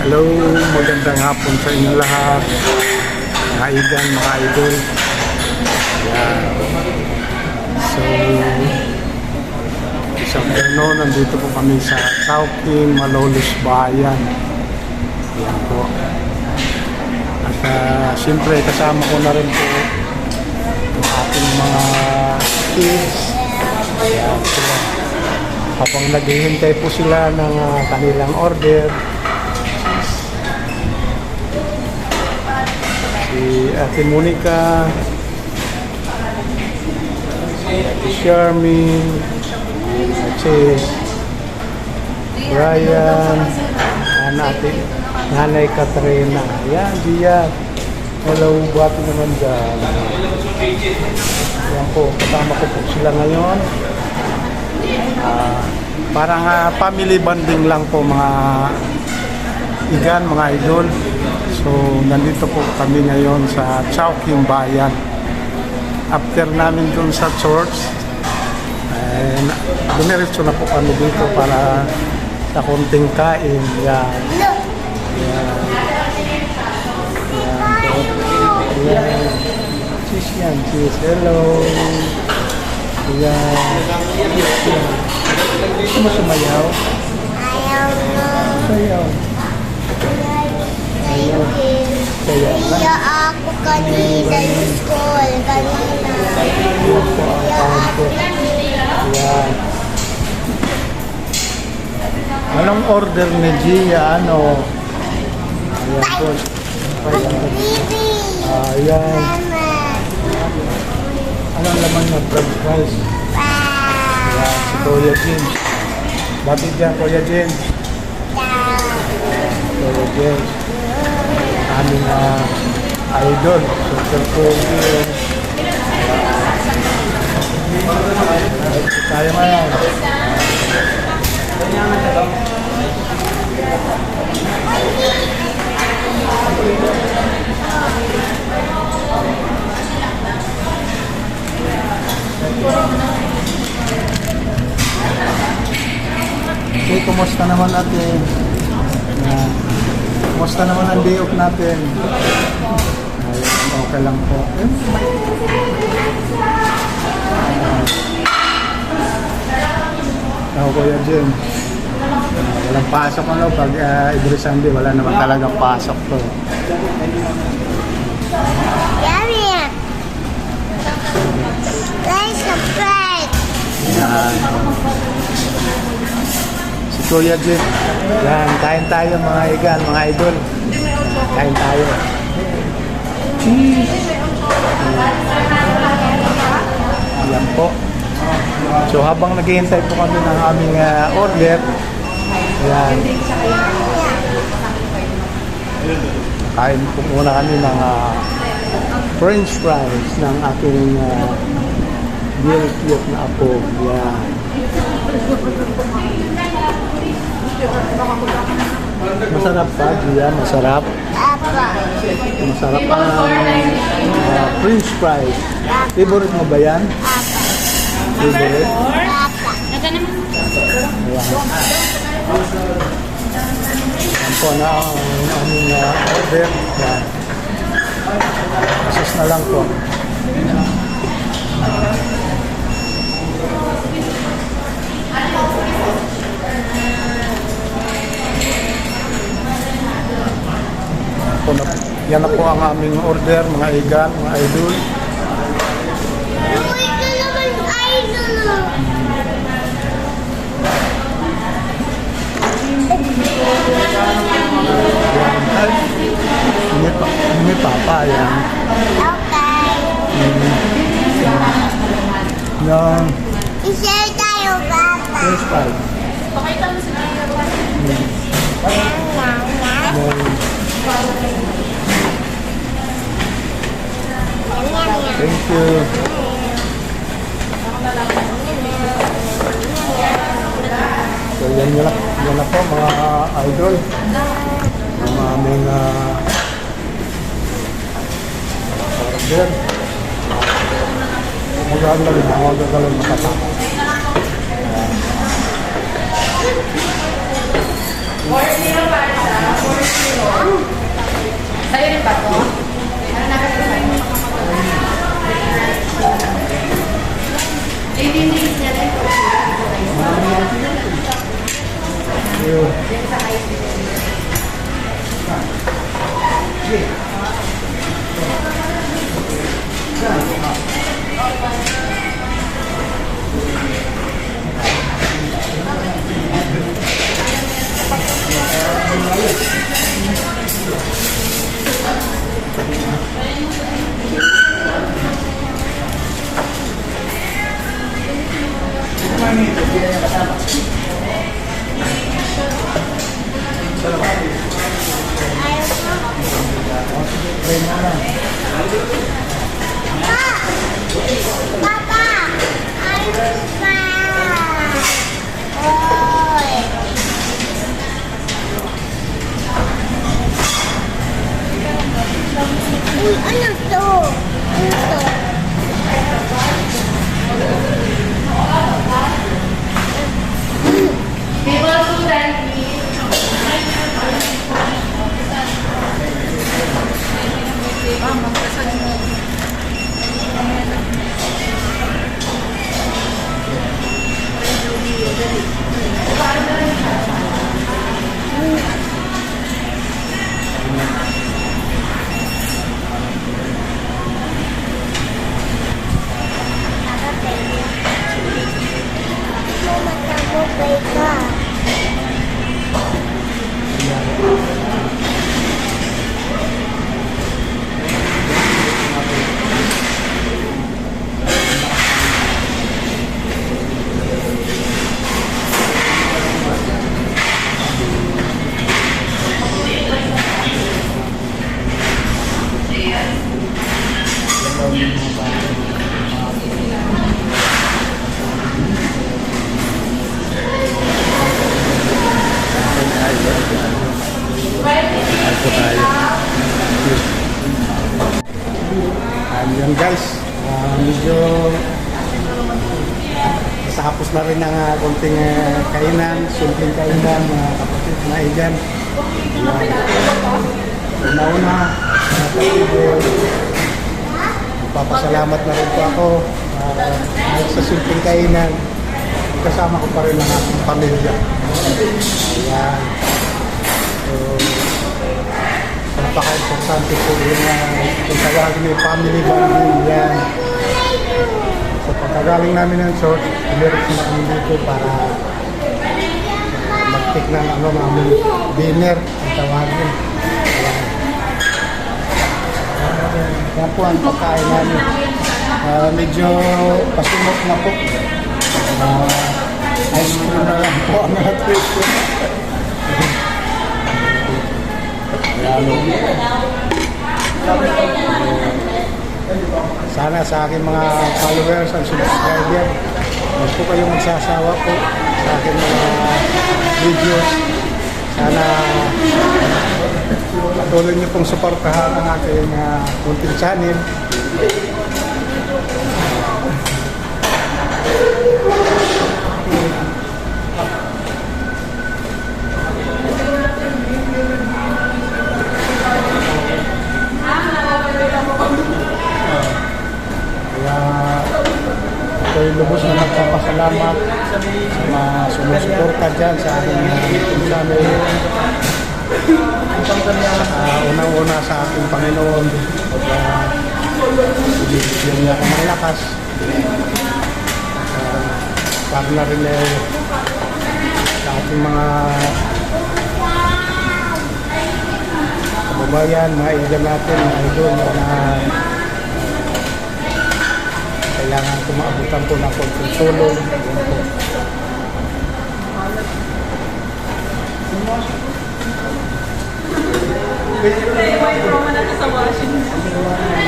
Hello, magandang hapon sa inyo lahat. Mga igan, mga idol. Ayan. So, isang afternoon, nandito po kami sa Chowking, Malolos Bayan. Ayan po. At siyempre, kasama ko na rin po ang ating mga kids. Ayan sila. Habang naghihintay po sila ng kanilang order, si Ate Monica, si Ate Shermin, at si Brian, Ate Nanay Katrina. Yan, Gia. Hello, bati naman dyan. Yan po, kasama ko po sila ngayon. Parang family bonding lang po mga igan, mga idol. So, nandito po kami ngayon sa Chowking Bayan. After namin dun sa church, dumiretso na po kami dito para sa konting kain. Yan. Yan. Yan. Cheese yan, cheese. Hello. Yan. Gusto mo sumayaw? Ayaw mo. Sayaw. Sayaw. Sayaw lang. Iya ako kanina yung school. Kanina. Yan po ang kain po. Yan. Anong order ni Gia? Ano? Ayan po. Bibi. Ayan. Mama. Anong laman ng french fries? Ayan, si Kuya James. Bakit dyan, Kuya James? Kuya James. Aming idol. Super cool. Tayo ngayon. Okay, kumusta naman natin? Kumusta naman ang day off natin? Ayun, okay lang po. Ako Kuya Jim. Walang pasok ano pag every Sunday wala naman talagang pasok to. Yummy. Let's subscribe. Yan. Si Kuya Jim. Yan, kain tayo mga igan, mga idol. Kain tayo. Cheese. Yan po. So habang naghihintay po kami ng aming order, yan. Kain po muna kami ng french fries ng aking very cute na apo. Yan. Masarap pa, Gia? Masarap? Apa. Masarap ang french fries. Favorite mo ba yan? Favorite? Apa. Ayan. Yan po na ang aming order. Yan. Asus na lang po. Yan na po ang aming order, mga igan, mga idol. Uy, ka naman idol. May papa, yan. Okay. Yung I-share tayo, Papa. french fries. Thank you. So yan na po mga idol. Ang aming order. Magagaling makatapos. Order Sa'yo rin ba to? Ano nakita sa'yo? Lady nails niya rin. Yun. Papa! Iron Man! Oy! Uy, ano to? Ano to? Table 2 then, please. Mama, tagumpay ka. Ayan guys, medyo tapos na rin ang konting kainan, simpleng kainan, mga kapatid na igan. Una-una, kapatid, magpapasalamat na rin po ako dahil sa simpleng kainan, kasama ko pa rin ang aking pamilya. Ayan. So, napaka-importante po yung tawagin yung family bonding yan. So pagkagaling namin ng church, umirik na kami dito para mag-take ng namin dinner ang tawagin. Yan po ang pagkain namin. Medyo pasimot na po. Ice cream na lang po ang natin. Sana sa aking mga followers and subscribers, huwag po kayong magsasawa po sa aking mga videos. Sana patuloy niyo pong suportahan ang aking content channel. Ako'y lubos na nagpapasalamat sa mga sumusuporta dyan sa aking YouTube channel. Unang-una sa aking Panginoon, ibigyan niya akong malakas. Para na rin sa ating mga kababayan, mga ilan natin, mga idol na kailangan kumaabutan po ng konting tulong.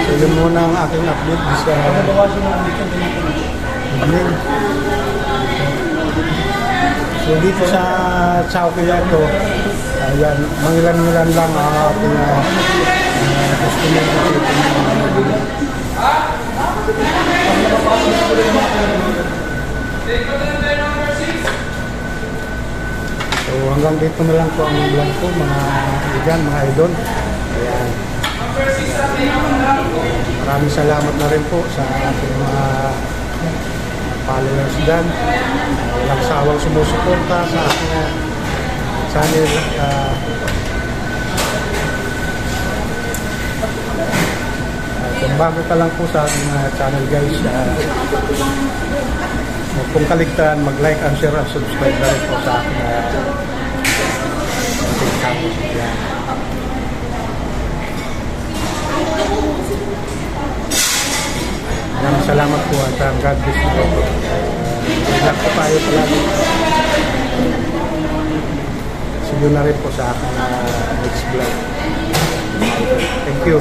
So yun muna ang aking update sa evening. So dito sa Chowkiyato, ayan, mangilan-ngilan lang ang ating customer dito. So So hanggang dito na lang po ang vlog ko mga igan, mga idol. Ayan. Maraming salamat na rin po sa ating mga followers dyan. Walang sawang sumusuporta sa aking channel. Kung bago ka lang po sa ating channel guys, huwag pong kaligtaan mag-like and share and subscribe na rin po sa aking channel. Yan. Maraming salamat po at God bless you. Ingat po tayo palagi. See you na rin po sa aking next vlog. Thank you.